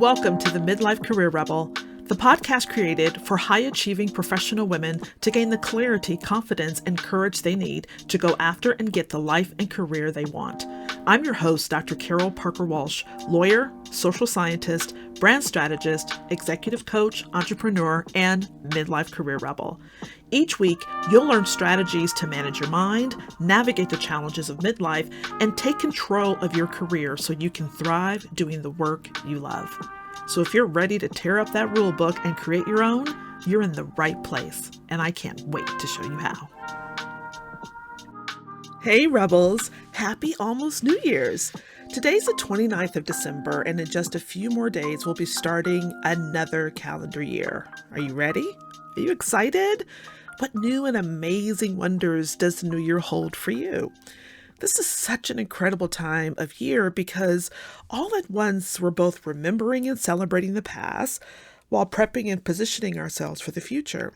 Welcome to the Midlife Career Rebel, the podcast created for high-achieving professional women to gain the clarity, confidence, and courage they need to go after and get the life and career they want. I'm your host, Dr. Carol Parker Walsh, lawyer, social scientist, brand strategist, executive coach, entrepreneur, and midlife career rebel. Each week, you'll learn strategies to manage your mind, navigate the challenges of midlife, and take control of your career so you can thrive doing the work you love. So if you're ready to tear up that rule book and create your own, you're in the right place, and I can't wait to show you how. Hey Rebels, happy almost New Year's. Today's the 29th of December, and in just a few more days, we'll be starting another calendar year. Are you ready? Are you excited? What new and amazing wonders does the new year hold for you? This is such an incredible time of year because all at once we're both remembering and celebrating the past while prepping and positioning ourselves for the future.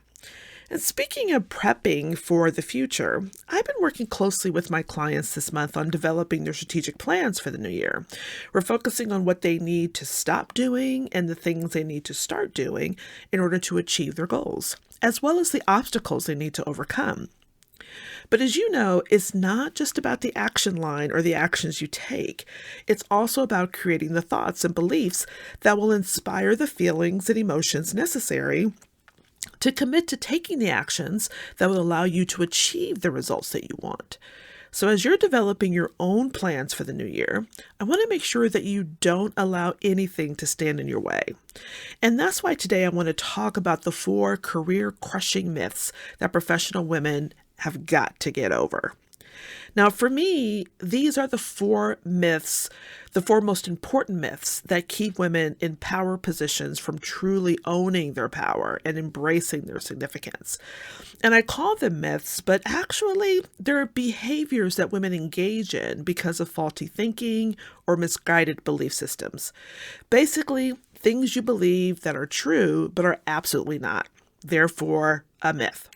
And speaking of prepping for the future, I've been working closely with my clients this month on developing their strategic plans for the new year. We're focusing on what they need to stop doing and the things they need to start doing in order to achieve their goals, as well as the obstacles they need to overcome. But as you know, it's not just about the action line or the actions you take. It's also about creating the thoughts and beliefs that will inspire the feelings and emotions necessary to commit to taking the actions that will allow you to achieve the results that you want. So as you're developing your own plans for the new year, I want to make sure that you don't allow anything to stand in your way. And that's why today I want to talk about the 4 career-crushing myths that professional women have got to get over. Now, for me, these are the 4 myths, the 4 most important myths that keep women in power positions from truly owning their power and embracing their significance. And I call them myths, but actually they're behaviors that women engage in because of faulty thinking or misguided belief systems. Basically, things you believe that are true, but are absolutely not. Therefore, a myth.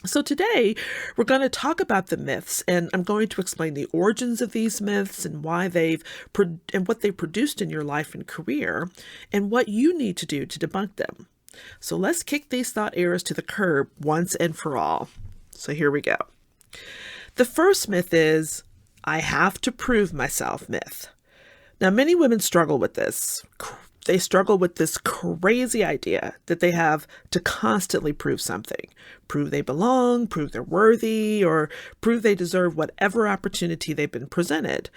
So today, we're going to talk about the myths, and I'm going to explain the origins of these myths and why what they've produced in your life and career, and what you need to do to debunk them. So let's kick these thought errors to the curb once and for all. So here we go. The first myth is, I have to prove myself myth. Now, many women struggle with this. They struggle with this crazy idea that they have to constantly prove something. Prove they belong, prove they're worthy, or prove they deserve whatever opportunity they've been presented.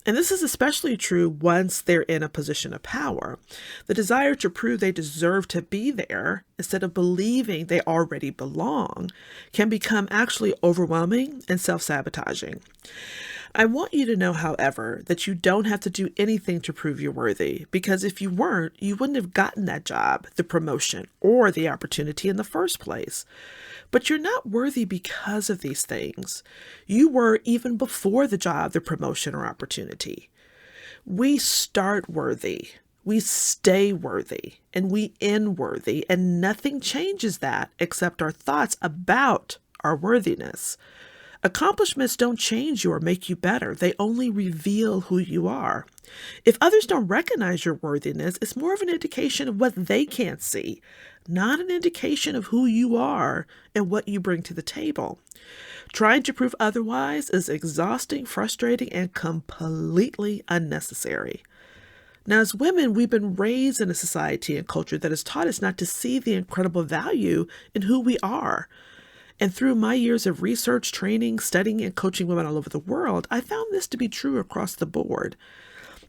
And this is especially true once they're in a position of power. The desire to prove they deserve to be there instead of believing they already belong can become actually overwhelming and self-sabotaging. I want you to know, however, that you don't have to do anything to prove you're worthy, because if you weren't, you wouldn't have gotten that job, the promotion, or the opportunity in the first place. But you're not worthy because of these things. You were even before the job, the promotion, or opportunity. We start worthy, we stay worthy, and we end worthy, and nothing changes that except our thoughts about our worthiness. Accomplishments don't change you or make you better. They only reveal who you are. If others don't recognize your worthiness, it's more of an indication of what they can't see, not an indication of who you are and what you bring to the table. Trying to prove otherwise is exhausting, frustrating, and completely unnecessary. Now, as women, we've been raised in a society and culture that has taught us not to see the incredible value in who we are. And through my years of research, training, studying, and coaching women all over the world, I found this to be true across the board.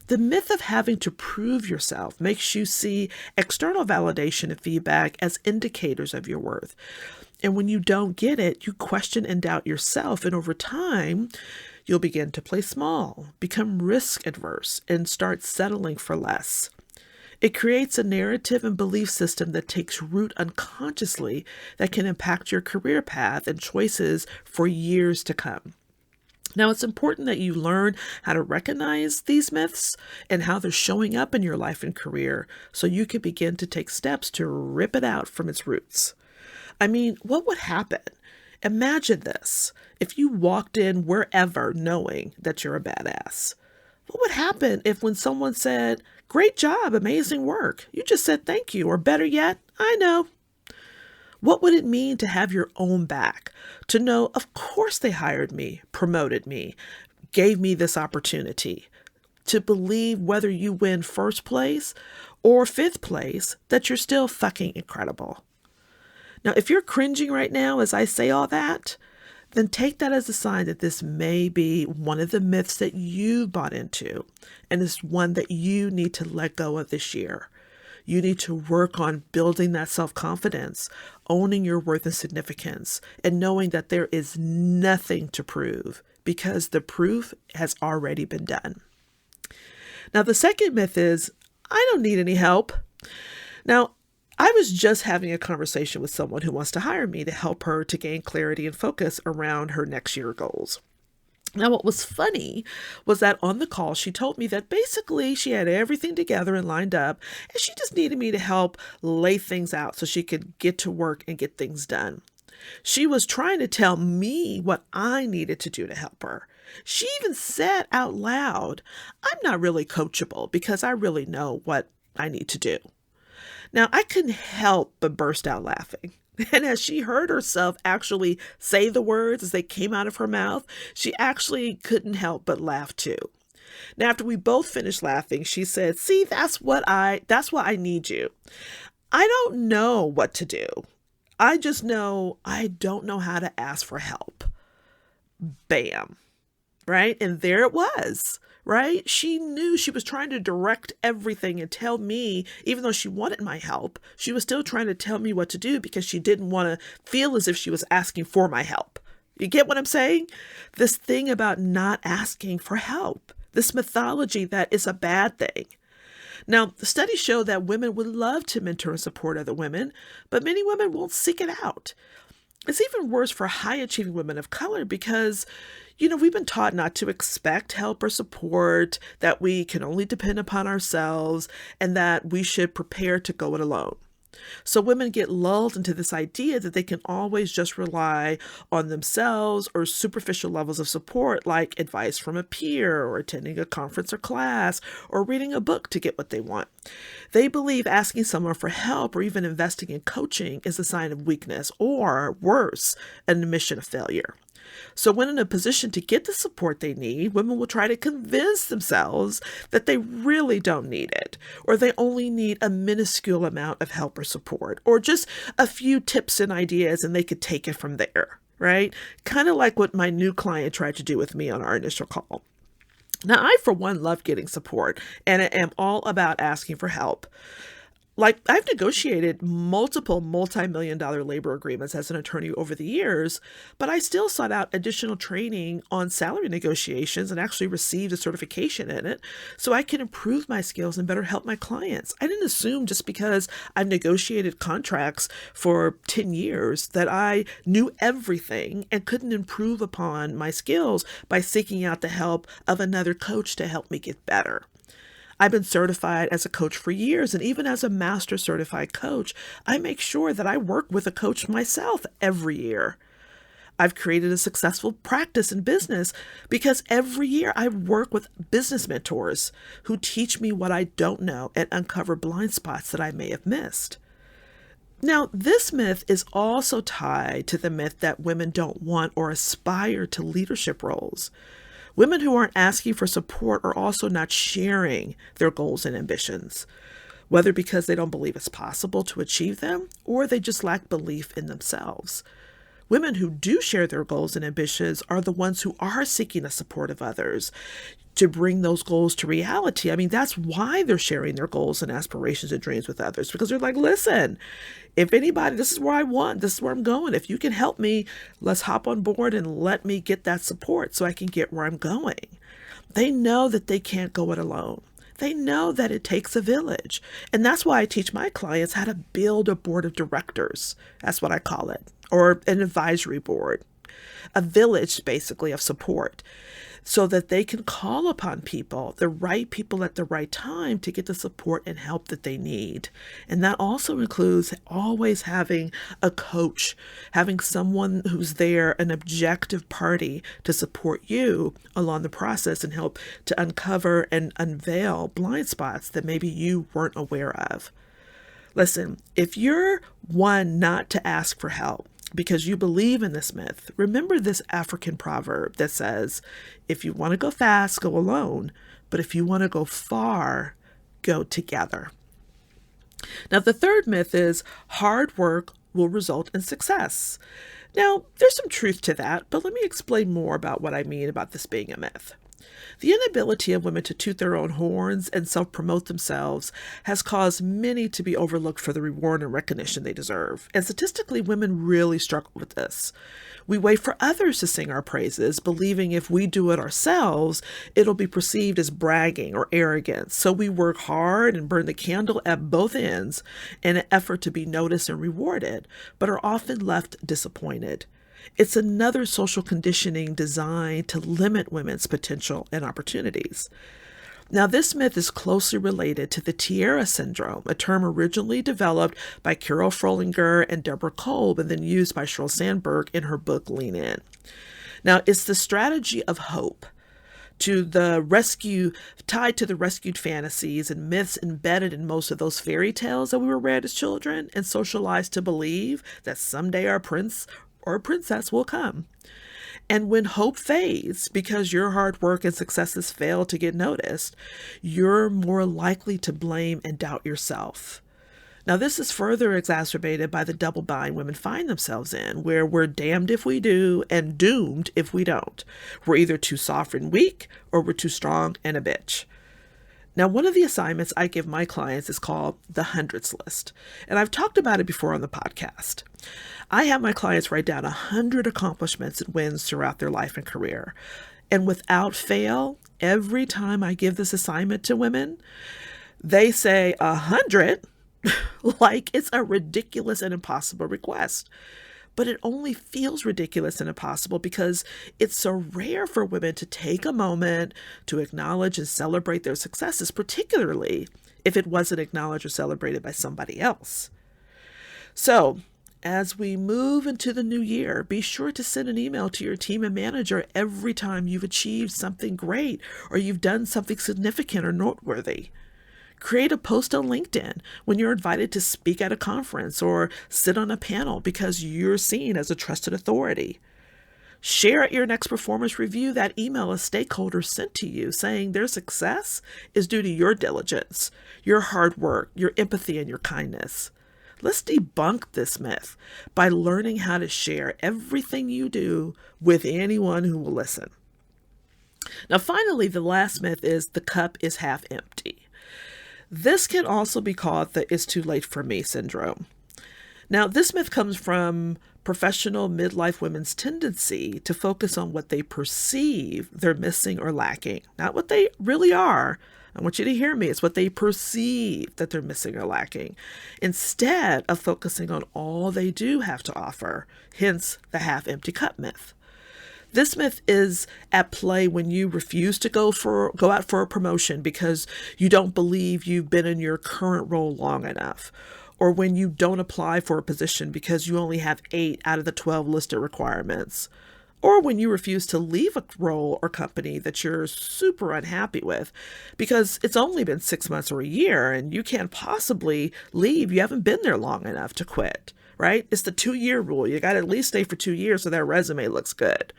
The myth of having to prove yourself makes you see external validation and feedback as indicators of your worth. And when you don't get it, you question and doubt yourself. And over time, you'll begin to play small, become risk adverse, and start settling for less. It creates a narrative and belief system that takes root unconsciously that can impact your career path and choices for years to come. Now, it's important that you learn how to recognize these myths and how they're showing up in your life and career so you can begin to take steps to rip it out from its roots. I mean, what would happen? Imagine this. If you walked in wherever knowing that you're a badass, what would happen if when someone said, Great job, amazing work. You just said thank you, or better yet, I know. What would it mean to have your own back? To know, of course they hired me, promoted me, gave me this opportunity. To believe whether you win first place or fifth place, that you're still fucking incredible. Now, if you're cringing right now as I say all that, then take that as a sign that this may be one of the myths that you've bought into, and it's one that you need to let go of this year. You need to work on building that self-confidence, owning your worth and significance, and knowing that there is nothing to prove because the proof has already been done. Now, the second myth is, I don't need any help. Now, I was just having a conversation with someone who wants to hire me to help her to gain clarity and focus around her next year goals. Now, what was funny was that on the call, she told me that basically she had everything together and lined up, and she just needed me to help lay things out so she could get to work and get things done. She was trying to tell me what I needed to do to help her. She even said out loud, I'm not really coachable because I really know what I need to do. Now, I couldn't help but burst out laughing. And as she heard herself actually say the words as they came out of her mouth, she actually couldn't help but laugh too. Now, after we both finished laughing, she said, see, that's why I need you. I don't know what to do. I just know I don't know how to ask for help. Bam. Right? And there it was. Right? She knew she was trying to direct everything and tell me, even though she wanted my help, she was still trying to tell me what to do because she didn't want to feel as if she was asking for my help. You get what I'm saying? This thing about not asking for help, this mythology that is a bad thing. Now, the studies show that women would love to mentor and support other women, but many women won't seek it out. It's even worse for high-achieving women of color because, we've been taught not to expect help or support, that we can only depend upon ourselves, and that we should prepare to go it alone. So women get lulled into this idea that they can always just rely on themselves or superficial levels of support, like advice from a peer or attending a conference or class or reading a book to get what they want. They believe asking someone for help or even investing in coaching is a sign of weakness or, worse, an admission of failure. So when in a position to get the support they need, women will try to convince themselves that they really don't need it, or they only need a minuscule amount of help or support, or just a few tips and ideas and they could take it from there, right? Kind of like what my new client tried to do with me on our initial call. Now, I, for one, love getting support, and I am all about asking for help. Like, I've negotiated multiple multi-million-dollar labor agreements as an attorney over the years, but I still sought out additional training on salary negotiations and actually received a certification in it so I can improve my skills and better help my clients. I didn't assume just because I've negotiated contracts for 10 years that I knew everything and couldn't improve upon my skills by seeking out the help of another coach to help me get better. I've been certified as a coach for years, and even as a master certified coach, I make sure that I work with a coach myself every year. I've created a successful practice in business because every year I work with business mentors who teach me what I don't know and uncover blind spots that I may have missed. Now, this myth is also tied to the myth that women don't want or aspire to leadership roles. Women who aren't asking for support are also not sharing their goals and ambitions, whether because they don't believe it's possible to achieve them or they just lack belief in themselves. Women who do share their goals and ambitions are the ones who are seeking the support of others to bring those goals to reality. I mean, that's why they're sharing their goals and aspirations and dreams with others, because they're like, listen, if anybody, this is where I want, this is where I'm going. If you can help me, let's hop on board and let me get that support so I can get where I'm going. They know that they can't go it alone. They know that it takes a village. And that's why I teach my clients how to build a board of directors. That's what I call it, or an advisory board. a village basically of support, so that they can call upon people, the right people at the right time to get the support and help that they need. And that also includes always having a coach, having someone who's there, an objective party to support you along the process and help to uncover and unveil blind spots that maybe you weren't aware of. Listen, if you're one not to ask for help because you believe in this myth, remember this African proverb that says, if you want to go fast, go alone. But if you want to go far, go together. Now, the third myth is hard work will result in success. Now, there's some truth to that, but let me explain more about what I mean about this being a myth. The inability of women to toot their own horns and self-promote themselves has caused many to be overlooked for the reward and recognition they deserve. And statistically, women really struggle with this. We wait for others to sing our praises, believing if we do it ourselves, it'll be perceived as bragging or arrogance. So we work hard and burn the candle at both ends in an effort to be noticed and rewarded, but are often left disappointed. It's another social conditioning designed to limit women's potential and opportunities. Now, this myth is closely related to the tiara syndrome, a term originally developed by Carol Frolinger and Deborah Kolb and then used by Sheryl Sandberg in her book, Lean In. Now, it's the strategy of hope tied to the rescued fantasies and myths embedded in most of those fairy tales that we were read as children and socialized to believe that someday our prince or princess will come. And when hope fades because your hard work and successes fail to get noticed, you're more likely to blame and doubt yourself. Now, this is further exacerbated by the double bind women find themselves in, where we're damned if we do and doomed if we don't. We're either too soft and weak or we're too strong and a bitch. Now, one of the assignments I give my clients is called the hundreds list. And I've talked about it before on the podcast. I have my clients write down 100 accomplishments and wins throughout their life and career. And without fail, every time I give this assignment to women, they say 100 like it's a ridiculous and impossible request. But it only feels ridiculous and impossible because it's so rare for women to take a moment to acknowledge and celebrate their successes, particularly if it wasn't acknowledged or celebrated by somebody else. So, as we move into the new year, be sure to send an email to your team and manager every time you've achieved something great or you've done something significant or noteworthy. Create a post on LinkedIn when you're invited to speak at a conference or sit on a panel because you're seen as a trusted authority. Share at your next performance review that email a stakeholder sent to you saying their success is due to your diligence, your hard work, your empathy, and your kindness. Let's debunk this myth by learning how to share everything you do with anyone who will listen. Now, finally, the last myth is the cup is half empty. This can also be called the "it's too late for me" syndrome. Now, this myth comes from professional midlife women's tendency to focus on what they perceive they're missing or lacking, not what they really are. I want you to hear me. It's what they perceive that they're missing or lacking, instead of focusing on all they do have to offer, hence the half-empty cup myth. This myth is at play when you refuse to go out for a promotion because you don't believe you've been in your current role long enough, or when you don't apply for a position because you only have 8 out of the 12 listed requirements, or when you refuse to leave a role or company that you're super unhappy with because it's only been 6 months or a year and you can't possibly leave. You haven't been there long enough to quit, right? It's the 2-year rule. You got to at least stay for 2 years so that resume looks good.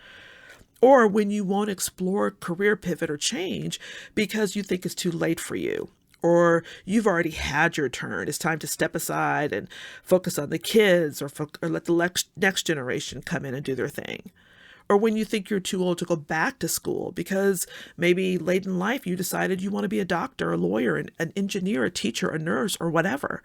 Or when you won't explore career pivot or change because you think it's too late for you, or you've already had your turn. It's time to step aside and focus on the kids or let the next generation come in and do their thing. Or when you think you're too old to go back to school because maybe late in life you decided you want to be a doctor, a lawyer, an engineer, a teacher, a nurse, or whatever.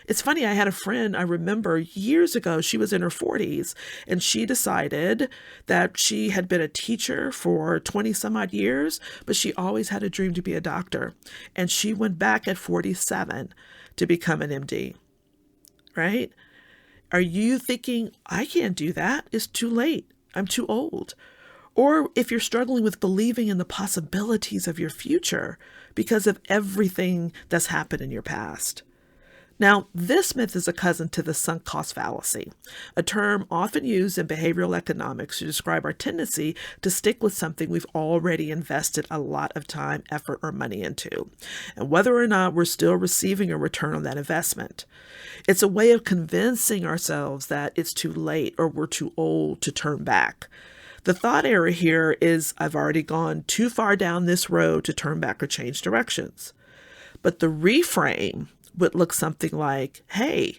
It's funny, I had a friend I remember years ago, she was in her 40s, and she decided that she had been a teacher for 20 some odd years, but she always had a dream to be a doctor. And she went back at 47 to become an MD, right? Are you thinking, I can't do that? It's too late. I'm too old. Or if you're struggling with believing in the possibilities of your future because of everything that's happened in your past. Now, this myth is a cousin to the sunk cost fallacy, a term often used in behavioral economics to describe our tendency to stick with something we've already invested a lot of time, effort, or money into, and whether or not we're still receiving a return on that investment. It's a way of convincing ourselves that it's too late or we're too old to turn back. The thought error here is I've already gone too far down this road to turn back or change directions. But the reframe would look something like, hey,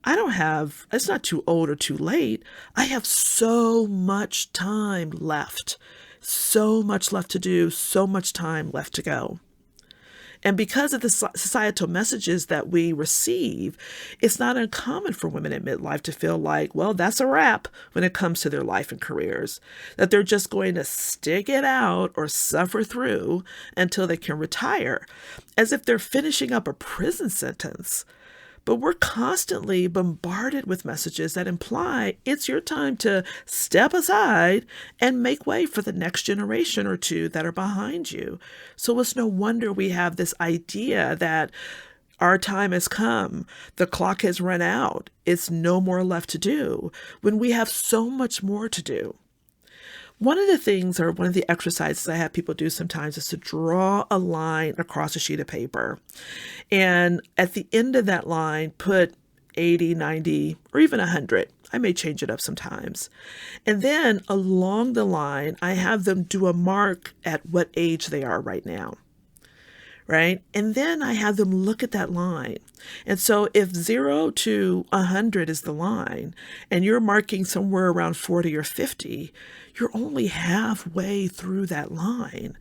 it's not too old or too late. I have so much time left, so much left to do, so much time left to go. And because of the societal messages that we receive, it's not uncommon for women in midlife to feel like, well, that's a wrap when it comes to their life and careers, that they're just going to stick it out or suffer through until they can retire, as if they're finishing up a prison sentence. But we're constantly bombarded with messages that imply it's your time to step aside and make way for the next generation or two that are behind you. So it's no wonder we have this idea that our time has come, the clock has run out, it's no more left to do, when we have so much more to do. One of the exercises I have people do sometimes is to draw a line across a sheet of paper. And at the end of that line, put 80, 90, or even 100. I may change it up sometimes. And then along the line, I have them do a mark at what age they are right now. Right? And then I have them look at that line. And so if 0 to 100 is the line, and you're marking somewhere around 40 or 50, you're only halfway through that line.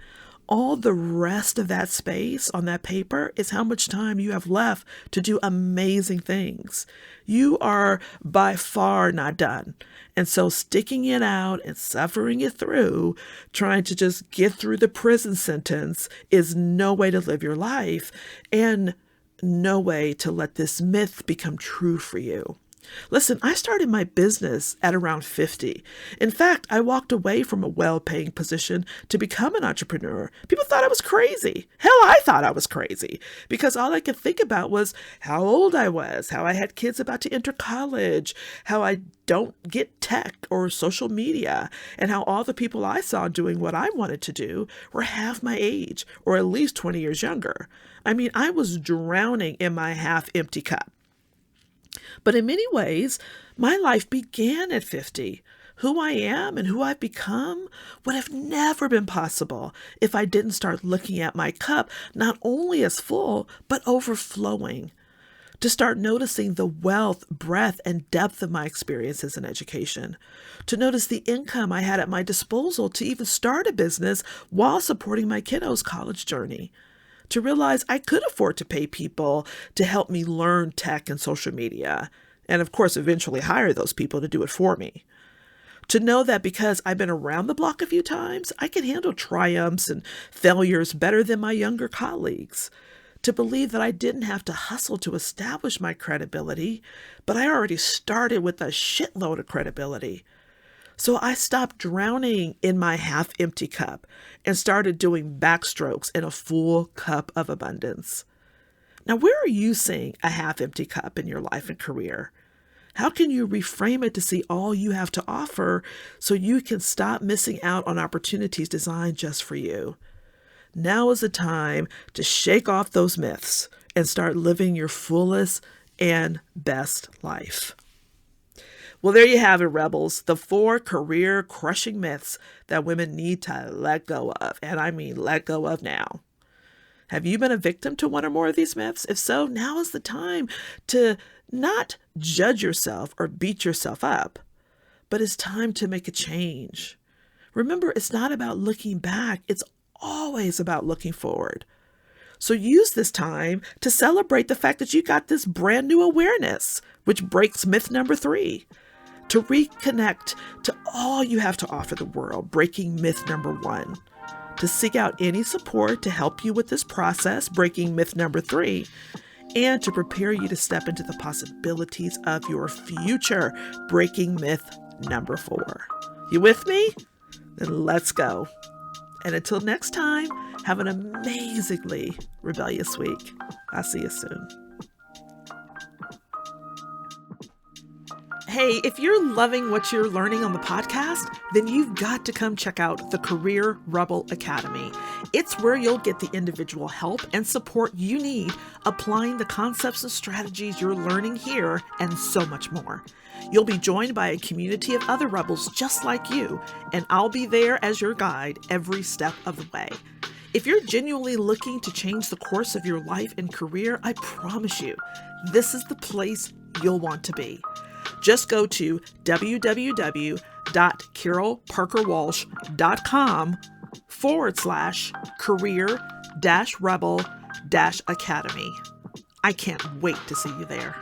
All the rest of that space on that paper is how much time you have left to do amazing things. You are by far not done. And so sticking it out and suffering it through, trying to just get through the prison sentence is no way to live your life and no way to let this myth become true for you. Listen, I started my business at around 50. In fact, I walked away from a well-paying position to become an entrepreneur. People thought I was crazy. Hell, I thought I was crazy because all I could think about was how old I was, how I had kids about to enter college, how I don't get tech or social media, and how all the people I saw doing what I wanted to do were half my age or at least 20 years younger. I mean, I was drowning in my half-empty cup. But in many ways, my life began at 50. Who I am and who I've become would have never been possible if I didn't start looking at my cup not only as full, but overflowing. To start noticing the wealth, breadth, and depth of my experiences in education. To notice the income I had at my disposal to even start a business while supporting my kiddos' college journey. To realize I could afford to pay people to help me learn tech and social media, and of course, eventually hire those people to do it for me. To know that because I've been around the block a few times, I can handle triumphs and failures better than my younger colleagues. To believe that I didn't have to hustle to establish my credibility, but I already started with a shitload of credibility. So I stopped drowning in my half-empty cup and started doing backstrokes in a full cup of abundance. Now, where are you seeing a half-empty cup in your life and career? How can you reframe it to see all you have to offer so you can stop missing out on opportunities designed just for you? Now is the time to shake off those myths and start living your fullest and best life. Well, there you have it, Rebels, the 4 career-crushing myths that women need to let go of, and I mean let go of now. Have you been a victim to one or more of these myths? If so, now is the time to not judge yourself or beat yourself up, but it's time to make a change. Remember, it's not about looking back. It's always about looking forward. So use this time to celebrate the fact that you got this brand new awareness, which breaks myth number 3. To reconnect to all you have to offer the world, breaking myth number 1. To seek out any support to help you with this process, breaking myth number 3. And to prepare you to step into the possibilities of your future, breaking myth number 4. You with me? Then let's go. And until next time, have an amazingly rebellious week. I'll see you soon. Hey, if you're loving what you're learning on the podcast, then you've got to come check out the Career Rebel Academy. It's where you'll get the individual help and support you need applying the concepts and strategies you're learning here and so much more. You'll be joined by a community of other rebels just like you, and I'll be there as your guide every step of the way. If you're genuinely looking to change the course of your life and career, I promise you, this is the place you'll want to be. Just go to www.carolparkerwalsh.com/career-rebel-academy. I can't wait to see you there.